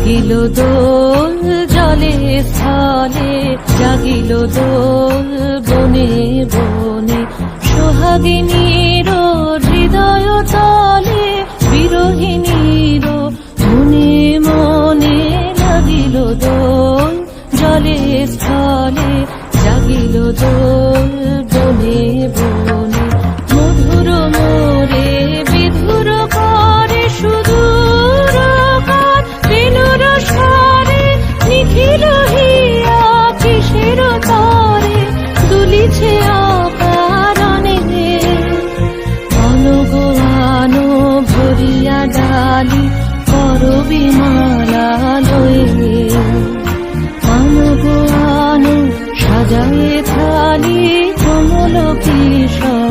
জাগিল দোল জলে স্থলে, জাগিল দোল বনে বনে, সোহাগিনীর হৃদয় তলে, বিরহিণীর মনে মনে লাগিল দোল জলে স্থলে, জাগিল দোল বনে বনে। মধুর মোরে বিধুর করে সুদূর কার, বেণুর স্বরে নিখিল হিয়া কিসের তরে, দুলিছে অকারণে অনগোয়ানো ভরিয়া ডালি, করবি মালা লয়ে অনগোয়ানো সাজায়ে থালি, কমল কিশোর